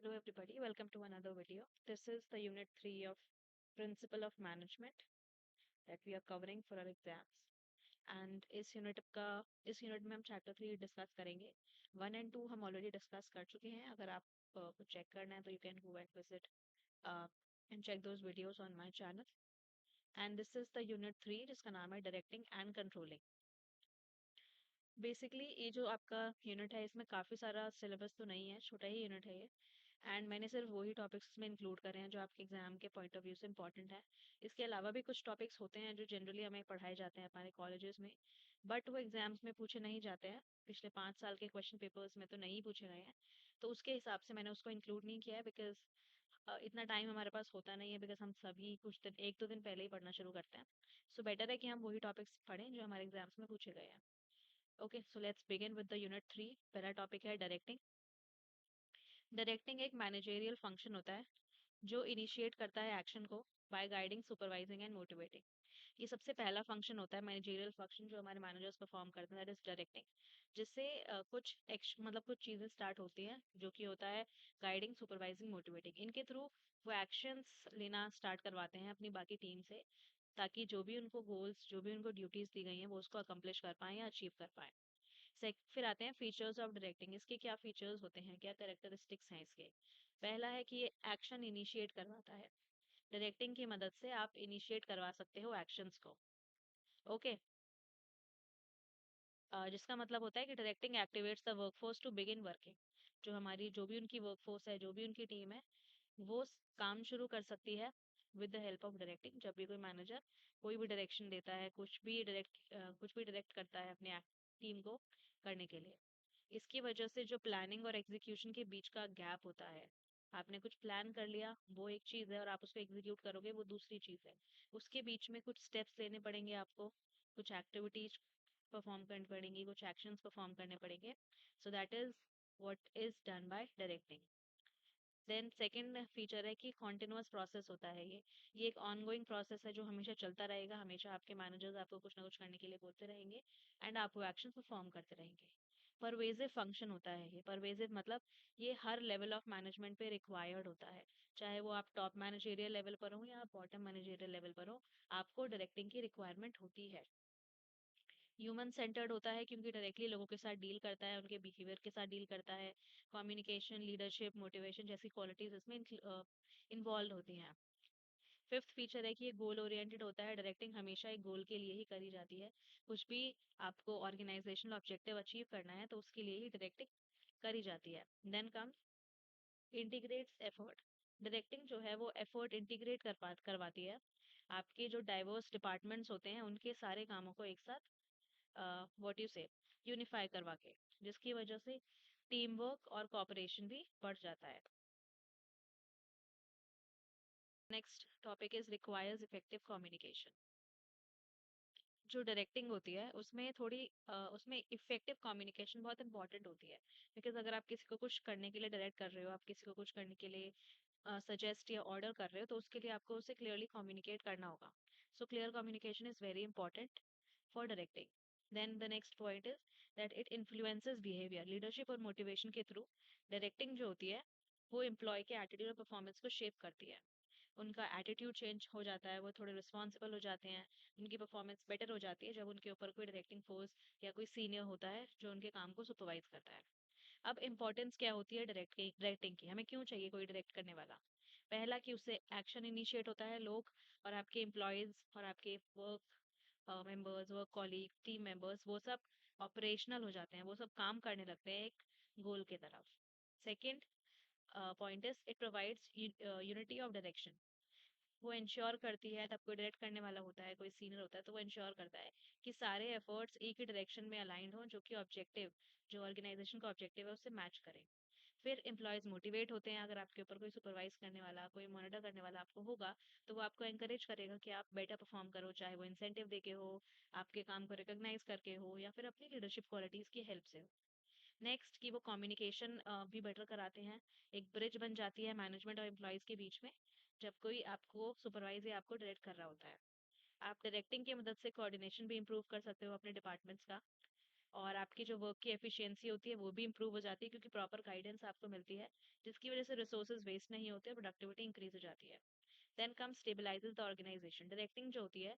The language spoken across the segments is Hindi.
Hello everybody, welcome to another video. This is the unit 3 of Principle of Management that we are covering for our exams. And इस यूनिट में हम चैप्टर 3 डिस्कस करेंगे. 1 and 2 हम ऑलरेडी डिस्कस कर चुके हैं. अगर आप को चेक करना है तो you can go and visit and check those videos on my channel. And this is the unit 3 जिसका नाम है डायरेक्टिंग एंड कंट्रोलिंग. बेसिकली ये जो आपका यूनिट है इसमें काफ़ी सारा सिलेबस तो नहीं है, छोटा ही यूनिट है ये. एंड मैंने सिर्फ वही टॉपिक्स में इंक्लूड करे हैं जो आपके एग्जाम के पॉइंट ऑफ व्यू से इंपॉर्टेंट है. इसके अलावा भी कुछ टॉपिक्स होते हैं जो जनरली हमें पढ़ाए जाते हैं हमारे कॉलेजेस में, बट वो एग्जाम्स में पूछे नहीं जाते हैं. पिछले 5 साल के क्वेश्चन पेपर्स में तो नहीं पूछे गए हैं, तो उसके हिसाब से मैंने उसको इंक्लूड नहीं किया है. बिकॉज इतना टाइम हमारे पास होता नहीं है, बिकॉज हम सभी कुछ दिन 1-2 दिन पहले ही पढ़ना शुरू करते हैं. सो बेटर है कि हम वही टॉपिक्स पढ़ें जो हमारे एग्जाम्स में पूछे गए हैं. Okay, so let's begin with the unit 3. पहला टॉपिक है डायरेक्टिंग. डायरेक्टिंग एक मैनेजेरियल फंक्शन होता है जो इनिशिएट करता है एक्शन को by guiding, supervising and motivating. ये सबसे पहला फंक्शन होता है मैनेजेरियल फंक्शन जो हमारे मैनेजर्स परफॉर्म करते हैं, दैट इज डायरेक्टिंग. जिससे कुछ चीजें स्टार्ट होती हैं जो कि होता है गाइडिंग, सुपरवाइजिंग, मोटिवेटिंग. इनके थ्रू वो एक्शंस लेना स्टार्ट करवाते हैं अपनी बाकी टीम से, ताकि जो भी उनको गोल्स, जो भी उनको ड्यूटीज दी गई हैं वो उसको अकम्प्लिश कर पाए या अचीव कर पाए. फिर आते हैं फीचर्स ऑफ डायरेक्टिंग. इसके क्या फीचर्स होते हैं, क्या कैरेक्टरिस्टिक्स हैं इसके. पहला है कि ये एक्शन इनिशिएट करवाता है. डायरेक्टिंग की मदद से आप इनिशिएट करवा सकते हो एक्शंस को. ओके, जिसका मतलब होता है कि directing activates the workforce to begin working. जो भी उनकी वर्कफोर्स है, जो भी उनकी टीम है, वो काम शुरू कर सकती है with the help of directing. जब भी कोई मैनेजर कोई भी डायरेक्शन देता है, कुछ भी डायरेक्ट करता है अपने टीम को करने के लिए. इसकी वजह से जो प्लानिंग और एग्जीक्यूशन के बीच का गैप होता है, आपने कुछ प्लान कर लिया वो एक चीज़ है और आप उसको एग्जीक्यूट करोगे वो दूसरी चीज़ है. उसके बीच में कुछ स्टेप्स लेने पड़ेंगे आपको, कुछ एक्टिविटीज परफॉर्म करनी पड़ेंगी, कुछ एक्शंस परफॉर्म करने पड़ेंगे. So that is what is done by directing. Then second feature है कि कॉन्टिन्यूअस प्रोसेस होता है ये एक ऑनगोइंग प्रोसेस है जो हमेशा चलता रहेगा. हमेशा आपके मैनेजर्स आपको कुछ ना कुछ करने के लिए बोलते रहेंगे एंड आप वो एक्शन परफॉर्म करते रहेंगे. परवेजिव फंक्शन होता है ये. परवेजिव मतलब ये हर लेवल ऑफ मैनेजमेंट पे रिक्वायर्ड होता है. चाहे वो आप टॉप मैनेजेरियल लेवल पर हो या आप बॉटम मैनेजेरियल लेवल पर हो, आपको डायरेक्टिंग की रिक्वायरमेंट होती है. ह्यूमन सेंटर्ड होता है क्योंकि डायरेक्टली लोगों के साथ डील करता है, उनके बिहेवियर के साथ डील करता है. कम्युनिकेशन, लीडरशिप, मोटिवेशन जैसी क्वालिटीज इसमें इन्वॉल्व होती हैं. फिफ्थ फीचर है कि ये गोल ओरिएंटेड होता है. डायरेक्टिंग हमेशा एक गोल के लिए ही करी जाती है. कुछ भी आपको ऑर्गेनाइजेशनल ऑब्जेक्टिव अचीव करना है तो उसके लिए ही डायरेक्टिंग करी जाती है. Then come integrates effort. Directing जो है वो एफर्ट इंटीग्रेट करवाती है. आपके जो डाइवर्स डिपार्टमेंट्स होते हैं उनके सारे कामों को एक साथ व्हाट यू से यूनिफाई करवा के, जिसकी वजह से टीम वर्क और कोऑपरेशन भी बढ़ जाता है. Next topic is requires effective communication. जो डायरेक्टिंग होती है उसमें इफेक्टिव कम्युनिकेशन बहुत इंपॉर्टेंट होती है. बिकॉज अगर आप किसी को कुछ करने के लिए डायरेक्ट कर रहे हो, आप किसी को कुछ करने के लिए सजेस्ट या ऑर्डर कर रहे हो, तो उसके लिए आपको उसे क्लियरली कम्युनिकेट करना होगा. So clear communication is very important for directing. Then the next point is that it influences behaviour. Leadership और मोटिवेशन के थ्रू डायरेक्टिंग जो होती है वो एम्प्लॉय के एटीट्यूड और परफॉर्मेंस को शेप करती है. उनका एटीट्यूड चेंज हो जाता है, वो थोड़े रिस्पॉन्सिबल हो जाते हैं, उनकी परफॉर्मेंस बेटर हो जाती है जब उनके ऊपर कोई डायरेक्टिंग फोर्स या कोई सीनियर होता है जो उनके काम को सुपरवाइज करता है. अब इम्पोर्टेंस क्या होती है डायरेक्टिंग की, हमें क्यों चाहिए कोई डायरेक्ट करने वाला. पहला कि उससे एक्शन इनिशिएट होता है. लोग और आपके एम्प्लॉयज और आपके work members, work colleague, team members, वो सब ऑपरेशनल हो जाते हैं, वो सब काम करने लगते हैं एक गोल के तरफ. Second point is it provides unity of direction. वो इंश्योर करती है, तब कोई डायरेक्ट करने वाला होता है, कोई सीनियर होता है, तो वो इंश्योर करता है कि सारे एफर्ट्स एक ही डायरेक्शन में अलाइंड हो, जो कि ऑब्जेक्टिव, जो ऑर्गेनाइजेशन का ऑब्जेक्टिव है उससे मैच करें. फिर एम्प्लॉयज मोटिवेट होते हैं. अगर आपके ऊपर कोई सुपरवाइज करने वाला, कोई मॉनिटर करने वाला आपको होगा, तो वो आपको एनकरेज करेगा कि आप बेटर परफॉर्म करो, चाहे वो इंसेंटिव देके हो, आपके काम को रिकॉग्नाइज करके हो, या फिर अपनी लीडरशिप क्वालिटीज की हेल्प से हो. नेक्स्ट कि वो कम्युनिकेशन भी बेटर कराते हैं. एक ब्रिज बन जाती है मैनेजमेंट और एम्प्लॉयज के बीच में जब कोई आपको सुपरवाइज या आपको डायरेक्ट कर रहा होता है. आप डायरेक्टिंग की मदद से कोऑर्डिनेशन भी इंप्रूव कर सकते हो अपने डिपार्टमेंट्स का. और आपकी जो वर्क की एफिशिएंसी होती है वो भी इंप्रूव हो जाती है, क्योंकि प्रॉपर गाइडेंस आपको मिलती है, जिसकी वजह से रिसोर्सेज वेस्ट नहीं होते, प्रोडक्टिविटी इंक्रीज हो जाती है। Then come stabilises the organisation. Directing जो होती है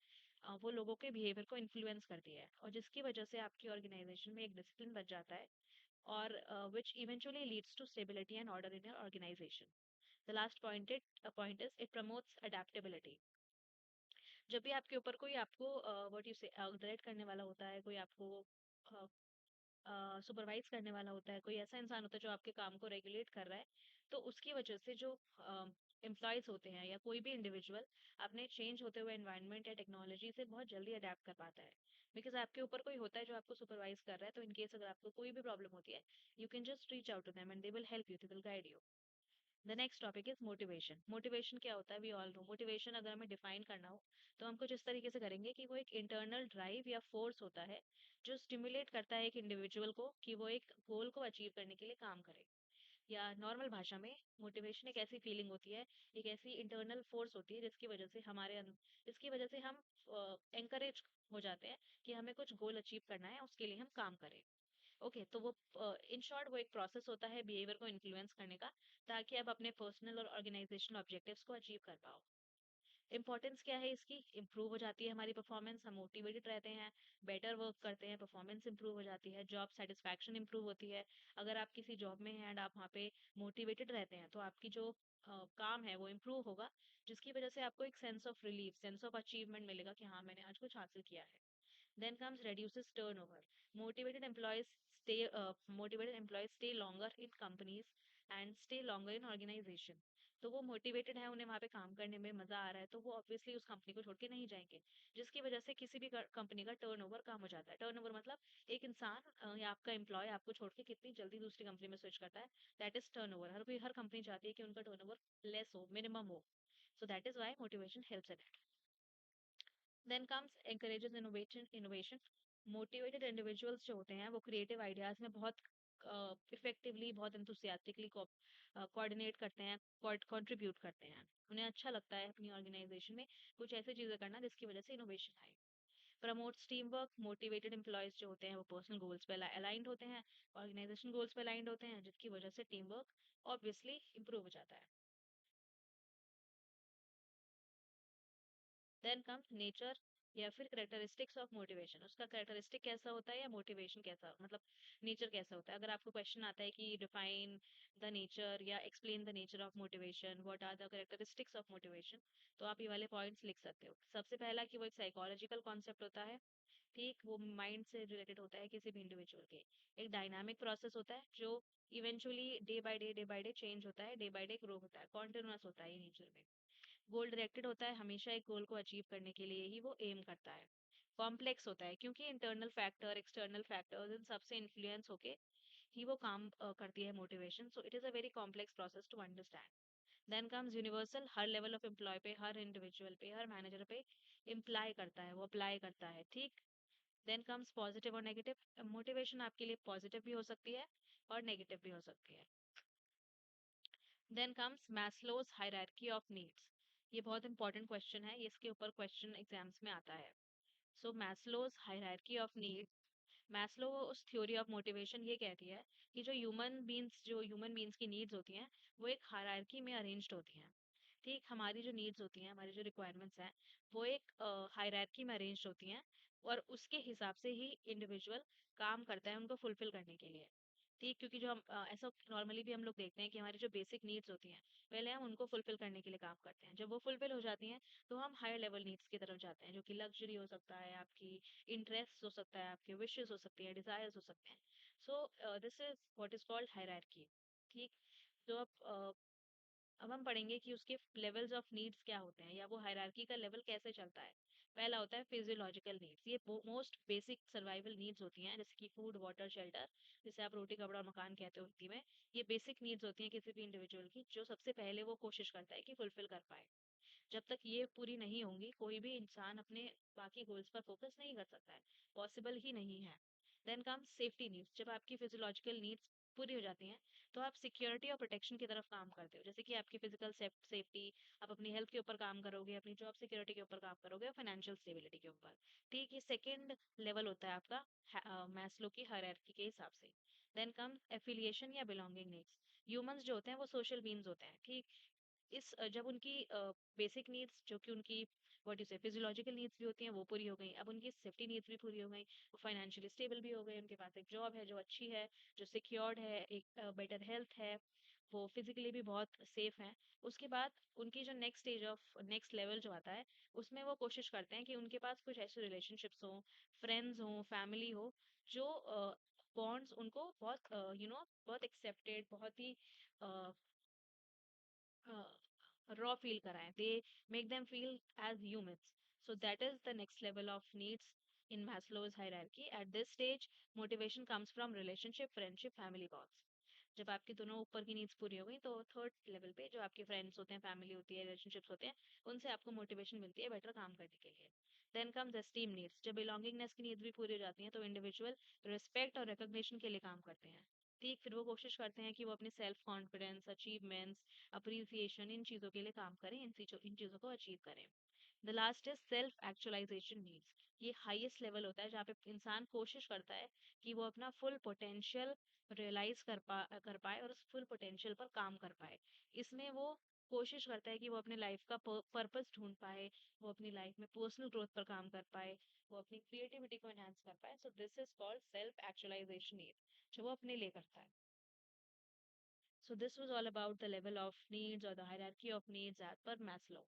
वो लोगों के बिहेवियर को इन्फ्लुएंस करती है, और जिसकी वजह से आपकी ऑर्गेनाइजेशन में एक डिसिप्लिन बच जाता है, और which eventually leads to stability and order in your organization. The last point is it promotes adaptability. जब भी आपके ऊपर कोई आपको व्हाट यू से डायरेक्ट करने वाला होता है, कोई आपको सुपरवाइज करने वाला होता है, कोई ऐसा इंसान होता है जो आपके काम को रेगुलेट कर रहा है, तो उसकी वजह से जो एम्प्लॉयज होते हैं या कोई भी इंडिविजुअल अपने चेंज होते हुए एनवायरनमेंट या टेक्नोलॉजी से बहुत जल्दी अडेप्ट कर पाता है। बिकॉज आपके ऊपर कोई होता है जो आपको सुपरवाइज कर रहा है, तो इन केस अगर आपको कोई भी प्रॉब्लम होती है, you can just reach out to them and they will help you, they will guide you. The next topic is motivation. Motivation क्या होता है, वी ऑल नो। मोटिवेशन अगर हमें डिफाइन करना हो तो हम कुछ इस तरीके से करेंगे कि वो एक इंटरनल ड्राइव या फोर्स होता है जो स्टिमुलेट करता है एक इंडिविजुअल को कि वो एक गोल को अचीव करने के लिए काम करे। या नॉर्मल भाषा में मोटिवेशन एक ऐसी फीलिंग होती है, एक ऐसी इंटरनल फोर्स होती है जिसकी वजह से हम एंकरेज हो जाते हैं कि हमें कुछ गोल अचीव करना है, उसके लिए हम काम करें। ओके, तो वो इन शॉर्ट वो एक प्रोसेस होता है बिहेवियर को इन्फ्लुएंस करने का, ताकि आप अपने पर्सनल और ऑर्गेनाइजेशनल ऑब्जेक्टिव्स को अचीव कर पाओ। इंपॉर्टेंस क्या है इसकी, इंप्रूव हो जाती है हमारी परफॉर्मेंस, हम मोटिवेटेड रहते हैं, बेटर वर्क करते हैं, परफॉर्मेंस इंप्रूव हो जाती है, जॉब सेटिस्फैक्शन इंप्रूव होती है। अगर आप किसी जॉब में हैं एंड आप वहाँ पे मोटिवेटेड रहते हैं, तो आपकी जो काम है वो इम्प्रूव होगा, जिसकी वजह से आपको एक sense of relief, sense of achievement मिलेगा कि हाँ मैंने आज कुछ हासिल किया है। Then comes reduces turnover. Motivated employees stay longer in companies and stay longer in organization. तो वो मोटिवेटेड है, उन्हें वहां पे काम करने में मजा आ रहा है, तो वो ऑब्वियसली उस कंपनी को छोड़ के नहीं जाएंगे, जिसकी वजह से किसी भी कंपनी का टर्नओवर कम हो जाता है। टर्नओवर मतलब एक इंसान या आपका एम्प्लॉय आपको छोड़ के कितनी जल्दी दूसरी कंपनी में स्विच करता है, दैट इज टर्नओवर। हर कंपनी चाहती है कि उनका टर्नओवर लेस हो, मिनिमम हो। So that is why motivation helps in it. Then comes encourages innovation. Motivated individuals जो होते हैं वो क्रिएटिव आइडियाज में बहुत इफेक्टिवली, बहुत enthusiastically कोऑर्डिनेट करते हैं, कंट्रीब्यूट करते हैं। उन्हें अच्छा लगता है अपनी ऑर्गेनाइजेशन में कुछ ऐसी चीजें करना जिसकी वजह से इनोवेशन आए। Promotes team work. Motivated employees जो होते हैं वो पर्सनल गोल्स पे अलाइंड होते हैं, ऑर्गेनाइजेशन गोल्स पे अलाइंड होते हैं, जिसकी वजह से टीम वर्क ऑब्वियसली इंप्रूव हो जाता है। देन कम्स नेचर या फिर करेक्टरिस्टिक्स ऑफ मोटिवेशन। उसका करेक्टरिस्टिक कैसा होता है या मोटिवेशन कैसा, मतलब नेचर कैसा होता है। अगर आपको क्वेश्चन आता है कि डिफाइन द नेचर या explain the nature of motivation, what are the characteristics of motivation, तो आप ये वाले पॉइंट्स लिख सकते हो। सबसे पहला कि वो एक साइकोलॉजिकल कॉन्सेप्ट होता है, ठीक, वो माइंड से रिलेटेड होता है किसी भी इंडिविजुअल के। एक डायनामिक प्रोसेस होता है जो eventually day by day change होता है, डे बाय डे ग्रो होता है, कॉन्टिन्यूअस होता है ये नेचर में। गोल डायरेक्टेड होता है, हमेशा एक गोल को अचीव करने के लिए ही वो एम करता है। कॉम्प्लेक्स होता है क्योंकि इंटरनल फैक्टर, एक्सटर्नल फैक्टर्स, इन सबसे इन्फ्लुएंस होके ही वो काम करती है motivation. So it is a very complex process to understand. Then comes universal. हर लेवल ऑफ एम्प्लॉय पे, हर इंडिविजुअल पे, हर मैनेजर पे इम्प्लाई करता है, वो अप्लाई करता है, ठीक। देन कम्स पॉजिटिव और नेगेटिव। मोटिवेशन आपके लिए पॉजिटिव भी हो सकती है और नेगेटिव भी हो सकती है। Then comes Maslow's hierarchy of needs. ये बहुत इंपॉर्टेंट क्वेश्चन है, ये इसके ऊपर क्वेश्चन एग्जाम्स में आता है। So Maslow's hierarchy of need. Maslow उस थ्योरी ऑफ मोटिवेशन ये कहती है कि जो ह्यूमन बींग्स की नीड्स होती हैं वो एक हायरार्की में अरेंज्ड होती हैं। ठीक, हमारी जो नीड्स होती हैं, हमारी जो रिक्वायरमेंट्स हैं, वो एक हायरार्की में अरेंज्ड होती हैं, और उसके हिसाब से ही इंडिविजुअल काम करता है उनको फुलफिल करने के लिए। ठीक, क्योंकि जो हम ऐसा नॉर्मली भी हम लोग देखते हैं कि हमारी जो बेसिक नीड्स होती हैं, पहले हम उनको फुलफिल करने के लिए काम करते हैं। जब वो फुलफिल हो जाती हैं, तो हम हायर लेवल नीड्स की तरफ जाते हैं, जो कि लग्जरी हो सकता है, आपकी इंटरेस्ट हो सकता है, आपके विशेस हो सकती है, डिजायर्स हो सकते हैं। सो this is what is called hierarchy. ठीक, तो अब हम पढ़ेंगे कि उसके लेवल्स ऑफ नीड्स क्या होते हैं, या वो हायरार्की का लेवल कैसे चलता है। पहला होता है फिजियोलॉजिकल नीड्स। ये मोस्ट बेसिक सर्वाइवल नीड्स होती हैं, जैसे कि फूड, वाटर, शेल्टर, जिसे आप रोटी, कपड़ा और मकान कहते हो हिंदी में। ये बेसिक नीड्स होती हैं किसी भी इंडिविजुअल की, जो सबसे पहले वो कोशिश करता है कि फुलफिल कर पाए। जब तक ये पूरी नहीं होंगी, कोई भी इंसान अपने बाकी गोल्स पर फोकस नहीं कर सकता है, पॉसिबल ही नहीं है। Then come safety needs. जब आपकी फिजियोलॉजिकल नीड्स पूरी हो जाती हैं, तो आप सिक्योरिटी और प्रोटेक्शन की तरफ काम करते हो। जैसे कि आपकी फिजिकल सेफ्टी, आप अपनी हेल्थ के ऊपर काम करोगे, अपनी जॉब सिक्योरिटी के ऊपर काम करोगे और फाइनेंशियल स्टेबिलिटी के ऊपर। ठीक, ये सेकंड लेवल होता है आपका मैस्लो की हायरार्की के हिसाब से। देन कम्स एफिलिएशन या बिलोंगिंग नीड्स। ह्यूमंस जो होते हैं वो सोशल बीइंग्स होते हैं, ठीक। जब उनकी बेसिक नीड्स जो कि उनकी व्हाट यू से फिजियोलॉजिकल नीड्स भी होती हैं वो पूरी हो गई, अब उनकी सेफ्टी नीड्स भी पूरी हो गई, वो फाइनेंशियली स्टेबल भी हो गए, उनके पास एक जॉब है जो अच्छी है, जो सिक्योर्ड है, एक बेटर हेल्थ है, वो फिजिकली भी बहुत सेफ है। उसके बाद उनकी जो नेक्स्ट लेवल जो आता है, उसमें वो कोशिश करते हैं कि उनके पास कुछ ऐसे रिलेशनशिप्स हो, फ्रेंड्स हो, फैमिली हो, जो बॉन्ड्स उनको बहुत बहुत एक्सेप्टेड, बहुत ही raw feel कराएं, they make them feel as humans. So that is the next level of needs in Maslow's hierarchy. At this stage motivation comes from relationship, friendship, family bonds. जब आपकी दोनों ऊपर की नीड्स पूरी हो गई, तो थर्ड लेवल पे जो आपके फ्रेंड्स होते हैं, फैमिली होती है, रिलेशनशिप्स होते हैं, उनसे आपको मोटिवेशन मिलती है बेटर काम करने के लिए। Then comes esteem needs. जब बिलोंगिंगनेस की नीड्स भी पूरी हो जाती हैं, तो इंडिविजुअल रिस्पेक्ट और रिकॉग्निशन के लिए काम करते हैं। ठीक, फिर वो कोशिश करते हैं कि वो अपनी सेल्फ कॉन्फिडेंस, अचीवमेंट्स, अप्रिसिएशन, इन चीज़ों के लिए काम करें, इन चीज़ों को अचीव करें। The last is self actualization needs. ये हाईएस्ट लेवल होता है जहाँ पे इंसान कोशिश करता है कि वो अपना फुल पोटेंशियल रियलाइज कर पाए और उस फुल पोटेंशियल पर काम कर पाए। इसमें वो कोशिश करता है कि वो अपने लाइफ का पर्पस ढूंढ पाए, वो अपनी लाइफ में पर्सनल ग्रोथ पर काम कर पाए, वो अपनी क्रिएटिविटी को एनहांस कर पाए। So this is called self actualization need, जो वो अपने लिए करता है। So this was all about the level of needs or the hierarchy of needs as per Maslow.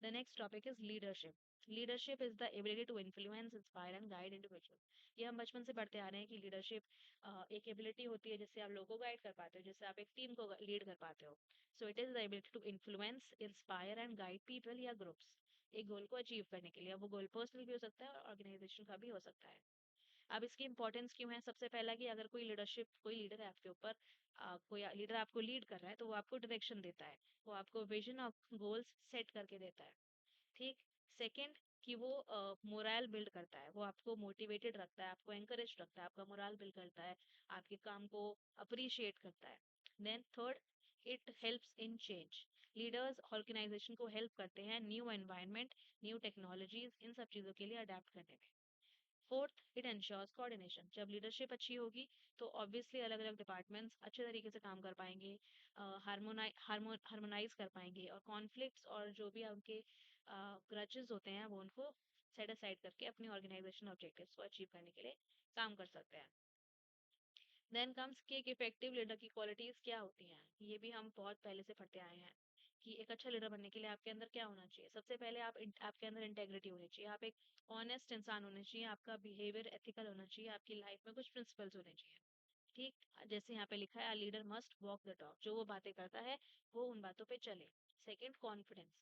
The next topic is leadership. Leadership is the ability to influence, inspire and guide individual. ये हम बचपन से पढ़ते आ रहे हैं कि लीडरशिप एक एबिलिटी होती है जिससे आप लोगों को गाइड कर पाते हो, जिससे आप एक टीम को लीड कर पाते हो। So it is the ability to influence, inspire and guide people या ग्रुप्स, एक गोल को अचीव करने के लिए। अब वो गोल पर्सनल भी हो सकता है और ऑर्गेनाइजेशन का भी हो सकता है। अब इसकी इंपॉर्टेंस क्यों है? सबसे पहला कि अगर कोई लीडर है आपके ऊपर, कोई लीडर आपको लीड कर रहा है, तो वो आपको डायरेक्शन देता है, वो आपको विजन और गोल्स सेट करके देता है। ठीक। सेकंड, कि वो मोरल बिल्ड करता है, वो आपको मोटिवेटेड रखता है, आपको एनकरेज रखता है, आपका मोरल बिल्ड करता है, आपके काम को अप्रिशिएट करता है। Then third, it helps in change. Leaders organization को हेल्प करते हैं न्यू एनवायरनमेंट, न्यू टेक्नोलॉजीज, इन सब चीज़ों के लिए अडेप्ट करने में। Fourth, it ensures coordination. जब लीडरशिप अच्छी होगी, तो ऑब्वियसली अलग अलग डिपार्टमेंट्स अच्छे तरीके से काम कर पाएंगे, हार्मोनाइज कर पाएंगे, और कॉन्फ्लिक्ट्स और जो भी उनके ग्रजेस होते हैं वो उनको सेट असाइड करके अपनी ऑर्गेनाइजेशन ऑब्जेक्टिव्स को अचीव करने के लिए काम कर सकते हैं। देन कम्स कि एक इफेक्टिव लीडर की क्वालिटीज क्या होती हैं। ये भी हम बहुत पहले से पढ़ते आए हैं कि एक अच्छा लीडर बनने के लिए आपके अंदर क्या होना चाहिए। सबसे पहले आपके अंदर इंटेग्रिटी होनी चाहिए, आप एक ऑनेस्ट इंसान होने चाहिए, आपका बिहेवियर एथिकल होना चाहिए, आपकी लाइफ में कुछ प्रिंसिपल्स होने चाहिए। ठीक, जैसे यहाँ पे लिखा है, leader must walk the talk. जो वो बातें करता है वो उन बातों पे चले। Second, confidence.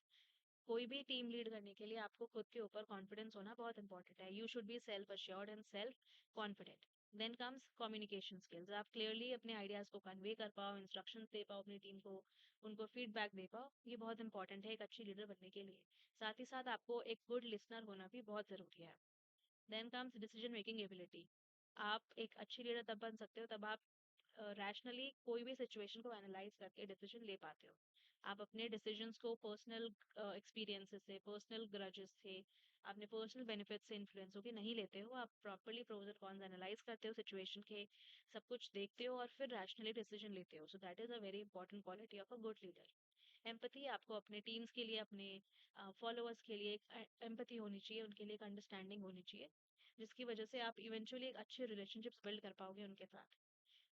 कोई भी टीम लीड करने के लिए आपको खुद के ऊपर कॉन्फिडेंस होना बहुत इंपॉर्टेंट है। You should be self assured and self confident. Then comes communication skills. आप क्लियरली अपने आइडियाज को कन्वे कर पाओ, इंस्ट्रक्शंस दे पाओ अपनी टीम को, उनको फीडबैक दे पाओ। ये बहुत इंपॉर्टेंट है एक अच्छी लीडर बनने के लिए। साथ ही साथ आपको एक गुड लिसनर होना भी बहुत जरूरी है। Then comes decision making ability. आप एक अच्छी लीडर तब बन सकते हो तब आप रैशनली कोई भी सिचुएशन को एनालाइज करके डिसीजन ले पाते हो। आप अपने डिसीजंस को पर्सनल एक्सपीरियंसेस से, पर्सनल ग्रजेस से, अपने पर्सनल बेनिफिट से इन्फ्लुएंस होकर नहीं लेते हो। आप properly pros and cons analyse करते हो सिचुएशन के, सब कुछ देखते हो और फिर रैशनली डिसीजन लेते हो। So that is a very important quality of a good leader. Empathy, आपको अपने टीम्स के लिए, अपने फॉलोअर्स के लिए एक एम्पथी होनी चाहिए, उनके लिए एक अंडरस्टैंडिंग होनी चाहिए, जिसकी वजह से आप इवेंचुअली एक अच्छे रिलेशनशिप्स बिल्ड कर पाओगे उनके साथ।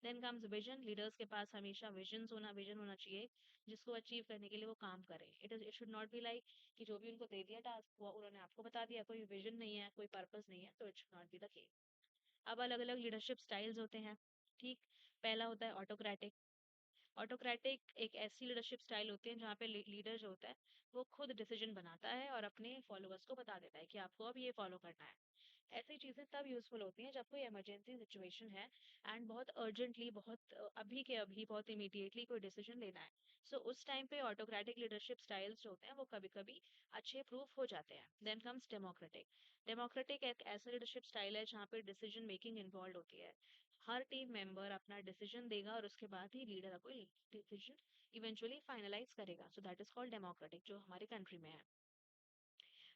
Then comes vision. लीडर्स के पास हमेशा विजन होना चाहिए, जिसको अचीव करने के लिए वो काम करें। It should not be like कि जो भी उनको दे दिया टास्क वो उन्होंने आपको बता दिया, कोई विजन नहीं है, कोई पर्पस नहीं है, तो it should not be the case. अब अलग अलग लीडरशिप स्टाइल्स होते हैं। ठीक, पहला होता है ऑटोक्रेटिक। ऑटोक्रेटिक एक ऐसी लीडरशिप स्टाइल होती है जहाँ पे लीडर जो होता है वो खुद डिसीजन बनाता है और अपने फॉलोअर्स को बता देता है कि आपको अब ये फॉलो करना है। ऐसी चीजें तब यूजफुल होती हैं जब कोई इमरजेंसी सिचुएशन है एंड बहुत अर्जेंटली, बहुत अभी के अभी, बहुत इमीडिएटली कोई डिसीजन लेना है। सो उस टाइम पे ऑटोक्रेटिक लीडरशिप स्टाइल्स जो होते हैं वो कभी कभी अच्छे प्रूफ हो जाते हैं। Then comes democratic. डेमोक्रेटिक एक ऐसा लीडरशिप स्टाइल है जहाँ पे डिसीजन मेकिंग इन्वॉल्व होती है। हर टीम मेंबर अपना डिसीजन देगा और उसके बाद ही लीडर कोई डिसीजन इवेंचुअली फाइनलाइज करेगा। So that is called democratic, जो हमारे कंट्री में है।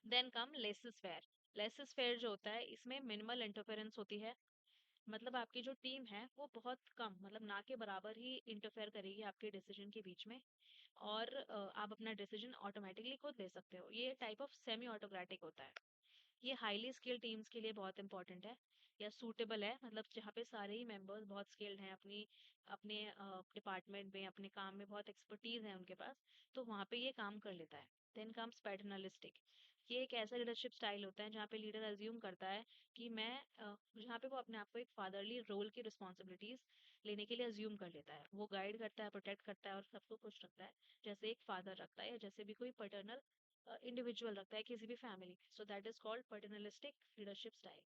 Then come laissez faire. Laissez faire जो होता है, इसमें मिनिमल इंटरफेरेंस होती है। मतलब आपकी जो टीम है वो बहुत कम, मतलब ना के बराबर ही इंटरफेयर करेगी आपके डिसीजन के बीच में। और आप अपना डिसीजन ऑटोमेटिकली खुद ले सकते हो। ये टाइप ऑफ सेमी ऑटोक्रेटिक होता है। ये हाईली स्किल्ड टीम्स के लिए बहुत इंपॉर्टेंट है, या सूटेबल है, मतलब जहाँ पे सारे ही मेंबर्स बहुत स्किल्ड हैं, अपनी अपने डिपार्टमेंट में, अपने काम में बहुत एक्सपर्टीज है उनके पास, तो वहाँ पे ये काम कर लेता है। Then comes paternalistic. ये एक ऐसा लीडरशिप स्टाइल होता है जहाँ पे लीडर अज्यूम करता है कि मैं जहाँ पे वो अपने आप को एक फादरली रोल की रिस्पॉन्सिबिलिटीज लेने के लिए अज्यूम कर लेता है। वो गाइड करता है, प्रोटेक्ट करता है और सबको खुश रखता है, जैसे एक फादर रखता है, या जैसे भी कोई पैटर्नल इंडिविजुअल रखता है किसी भी फैमिली में। सो that is called paternalistic leadership style.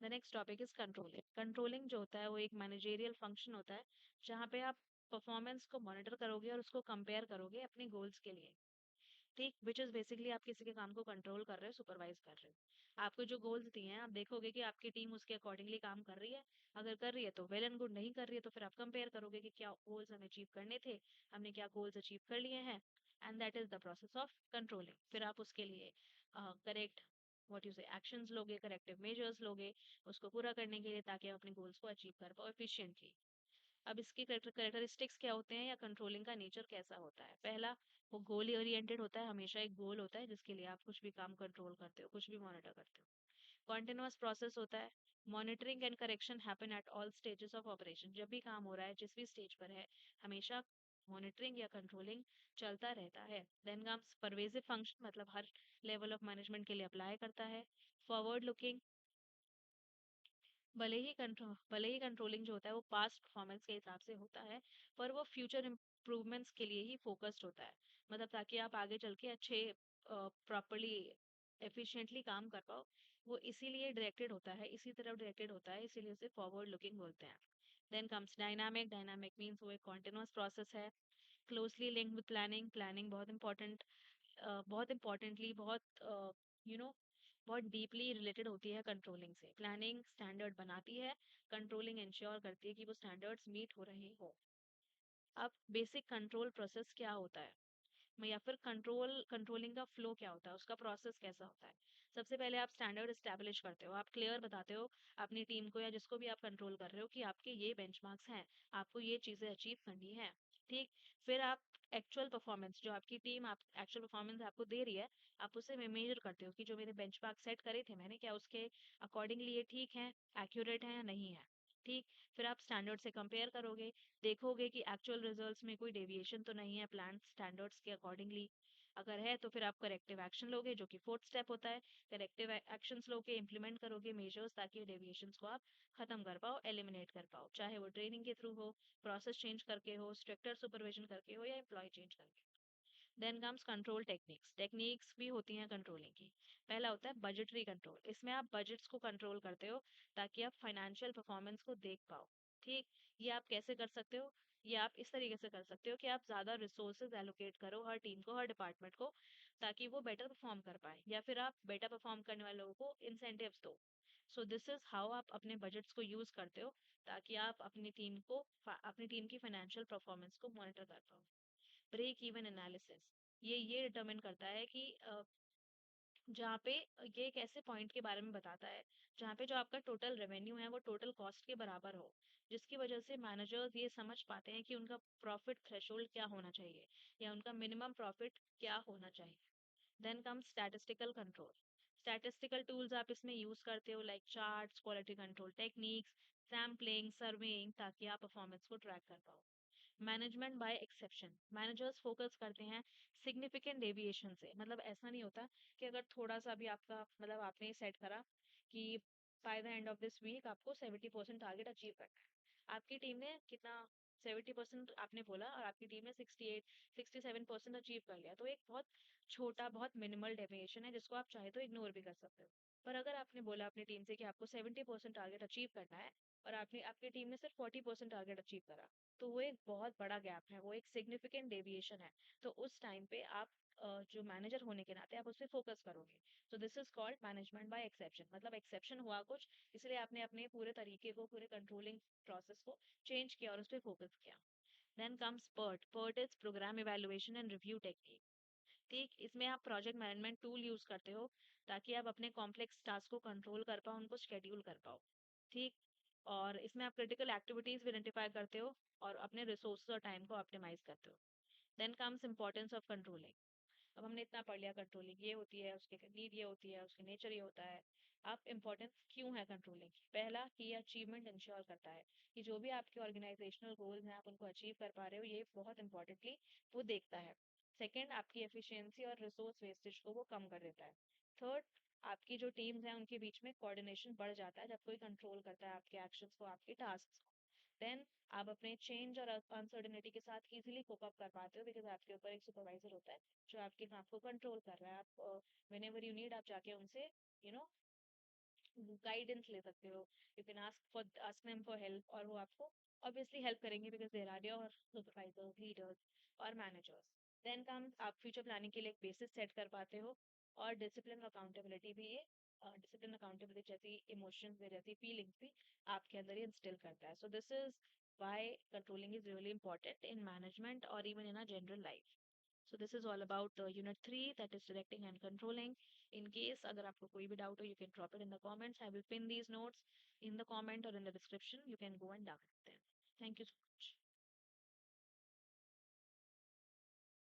The next topic is controlling. Controlling जो होता है वो एक मैनेजेरियल फंक्शन होता है, जहाँ पे आप परफॉर्मेंस को मॉनिटर करोगे और उसको कंपेयर करोगे अपने गोल्स के लिए। ठीक, विच इज बेसिकली आप किसी के काम को कंट्रोल कर रहे हो, सुपरवाइज कर रहे हो। आपको जो गोल्स दिए हैं, आप देखोगे कि आपकी टीम उसके अकॉर्डिंगली काम कर रही है। अगर कर रही है तो वेल एंड गुड, नहीं कर रही है तो फिर आप कंपेयर करोगे कि क्या गोल्स हमें अचीव करने थे, हमने क्या गोल्स अचीव कर लिए हैं। And that is the process of controlling. फिर आप उसके लिए करेक्ट व्हाट यू से एक्शंस लोगे, करेक्टिव मेजर्स लोगे उसको पूरा करने के लिए, ताकि आप अपने गोल्स को अचीव कर पाओ एफिशिएंटली। अब इसके कैरेक्टरिस्टिक्स क्या होते हैं, या कंट्रोलिंग का नेचर कैसा होता है। पहला, वो गोल ओरिएंटेड होता है, हमेशा एक गोल होता है जिसके लिए आप कुछ भी काम कंट्रोल करते हो, कुछ भी मॉनिटर करते हो। कॉन्टिन्यूअस प्रोसेस होता है। Monitoring and correction happen at all stages of operation. जब भी काम हो रहा है, जिस भी स्टेज पर है, हमेशा मॉनिटरिंग या कंट्रोलिंग चलता रहता है। देन कम्स परवेसिव फंक्शन, मतलब हर लेवल ऑफ मैनेजमेंट के लिए अप्लाई करता है। फॉरवर्ड लुकिंग, भले ही कंट्रोलिंग जो होता है वो पास्ट परफॉर्मेंस के हिसाब से होता है, पर वो फ्यूचर इम्प्रूवमेंट्स के लिए ही फोकस्ड होता है। मतलब ताकि आप आगे चल के अच्छे प्रॉपरली एफिशिएंटली काम कर पाओ, वो इसीलिए डायरेक्टेड होता है, इसी तरफ डायरेक्टेड होता है, इसीलिए उसे फॉरवर्ड लुकिंग बोलते हैं। Then comes dynamic. Dynamic means वो एक कॉन्टिन्यूअस प्रोसेस है, closely linked with planning. Planning बहुत इंपॉर्टेंट, बहुत इम्पोर्टेंटली, बहुत यू नो बहुत डीपली रिलेटेड होती है कंट्रोलिंग से। प्लानिंग स्टैंडर्ड बनाती है, कंट्रोलिंग इंश्योर करती है कि वो स्टैंडर्ड्स मीट हो रहे हो। अब बेसिक कंट्रोल प्रोसेस क्या होता है, या फिर कंट्रोलिंग का फ्लो क्या होता है, उसका प्रोसेस कैसा होता है। सबसे पहले आप स्टैंडर्ड एस्टैब्लिश करते हो, आप क्लियर बताते हो अपनी टीम को या जिसको भी आप कंट्रोल कर रहे हो कि आपके ये बेंचमार्क्स हैं, आपको ये चीजें अचीव करनी है। ठीक, फिर आप एक्चुअल परफॉर्मेंस, जो आपकी टीम आप एक्चुअल परफॉर्मेंस आपको दे रही है, आप उसे मेजर करते हो कि जो मेरे बेंचमार्क सेट करे थे मैंने, क्या उसके अकॉर्डिंगली ये ठीक है, एक्यूरेट है या नहीं है। ठीक, फिर आप स्टैंडर्ड से कंपेयर करोगे, देखोगे कि एक्चुअल रिजल्ट्स में कोई डेविएशन तो नहीं है प्लान स्टैंडर्ड्स के अकॉर्डिंगली। अगर है तो फिर आप करेक्टिव एक्शन लोगे, जो कि फोर्थ स्टेप होता है। करेक्टिव एक्शंस लोगे, इंप्लीमेंट करोगे मेजर्स, ताकि डेविएशंस को आप खत्म कर पाओ, एलिमिनेट कर पाओ, चाहे वो ट्रेनिंग के थ्रू हो, प्रोसेस चेंज करके हो, स्ट्रिक्टर सुपरविजन करके हो, या एम्प्लॉय चेंज करके। Then comes control techniques. Techniques भी होती हैं कंट्रोलिंग की। पहला होता है बजटरी कंट्रोल। इसमें आप बजट्स को कंट्रोल करते हो, ताकि आप फाइनेंशियल परफॉर्मेंस को देख पाओ। ठीक, ये आप कैसे कर सकते हो, ये आप इस तरीके से कर सकते हो कि आप ज्यादा रिसोर्सेज एलोकेट करो हर टीम को, हर डिपार्टमेंट को, ताकि वो बेटर परफॉर्म कर पाए, या फिर आप बेटर परफॉर्म करने वाले लोगों को इंसेंटिव्स दो। सो दिस इज हाउ आप अपने बजट्स को यूज करते हो, ताकि आप अपनी टीम की फाइनेंशियल परफॉर्मेंस को मॉनिटर कर पाओ। ब्रेक इवन एनालिसिस, ये डिटरमिन करता है कि जहाँ पे ये एक ऐसे पॉइंट के बारे में बताता है जहाँ पे जो आपका टोटल रेवेन्यू है वो टोटल कॉस्ट के बराबर हो, जिसकी वजह से मैनेजर्स ये समझ पाते हैं कि उनका प्रॉफिट थ्रेशोल्ड क्या होना चाहिए, या उनका मिनिमम प्रॉफिट क्या होना चाहिए। Then come statistical control. Statistical tools आप इसमें यूज करते हो, like charts, quality control techniques, sampling, surveying, ताकि आप परफॉर्मेंस को ट्रैक कर पाओ। Management by exception. Managers focus करते हैं सिग्निफिकेंट डेविएशन से। मतलब ऐसा नहीं होता कि अगर थोड़ा सा भी आपका, मतलब आपने सेट करा कि by the end of this week आपको 70% टारगेट अचीव करना है, आपकी टीम ने कितना 70% आपने बोला और आपकी टीम ने 67% अचीव कर लिया, तो एक बहुत छोटा, बहुत मिनिमल डेविएशन है जिसको आप चाहे तो इग्नोर भी कर सकते हो। पर अगर आपने बोला अपनी टीम से कि आपको 70% टारगेट अचीव करना है, और आपने आपकी टीम ने सिर्फ 40% टारगेट अचीव करा, तो वो एक बहुत बड़ा गैप है, वो एक सिग्निफिकेंट डेविएशन है। तो उस टाइम पे आप जो मैनेजर होने के नाते आप उस पे फोकस करोगे। तो this is called management by exception, मतलब एक्सेप्शन हुआ कुछ, इसलिए आपने अपने पूरे तरीके को, पूरे कंट्रोलिंग प्रोसेस को चेंज किया और उस पर फोकस किया। Then comes PERT। PERT is program evaluation and review technique. ठीक, इसमें आप प्रोजेक्ट मैनेजमेंट टूल यूज करते हो ताकि आप अपने कॉम्प्लेक्स टास्क को कंट्रोल कर पाओ, उनको शेड्यूल कर पाओ। ठीक, और इसमें आप क्रिटिकल एक्टिविटीज भी आइडेंटिफाई करते हो और अपने रिसोर्सेज और टाइम को ऑप्टिमाइज करते हो। Then comes importance of controlling. अब हमने इतना पढ़ लिया, कंट्रोलिंग ये होती है, उसके नीड ये होती है, उसके नेचर ये होता है। आप इम्पोर्टेंस क्यों है कंट्रोलिंग? पहला कि ये अचीवमेंट इंश्योर करता है कि जो भी आपके ऑर्गेनाइजेशनल गोल्स हैं आप उनको अचीव कर पा रहे हो, ये बहुत इंपॉर्टेंटली वो देखता है। सेकेंड, आपकी एफिशिएंसी और रिसोर्स वेस्टेज को वो कम कर देता है। थर्ड, आपकी जो टीम्स हैं उनके बीच में कोऑर्डिनेशन बढ़ जाता है जब कोई कंट्रोल करता है आपके एक्शंस को, आपके टास्क को। देन आप अपने चेंज और अनसर्टेनिटी के साथ इजीली कोप अप कर पाते हो, बिकॉज आपके ऊपर एक सुपरवाइजर होता है जो आपके काम को कंट्रोल कर रहा है। आप व्हेनेवर यू नीड आप जाके उनसे यू नो गाइडेंस ले सकते हो। You can ask them for help, और वो आपको ऑब्वियसली हेल्प करेंगे because there are your supervisors, leaders और मैनेजर्स। देन कम्स, आप फ्यूचर प्लानिंग के लिए एक बेसिस सेट कर पाते हो। और डिसिप्लिन अकाउंटेबिलिटी भी ये डिसिप्लिन अकाउंटेबिलिटी जैसी इमोशंस में जैसी फीलिंग्स भी आपके अंदर ये इंस्टिल करता है। सो this is why controlling is really important in management or even in a general life. So this is all about unit 3, that is directing and controlling. In case अगर आपको कोई भी doubt हो, you can drop it in the comments. I will pin these notes in the comment or in the description. You can go and download them. Thank you so much.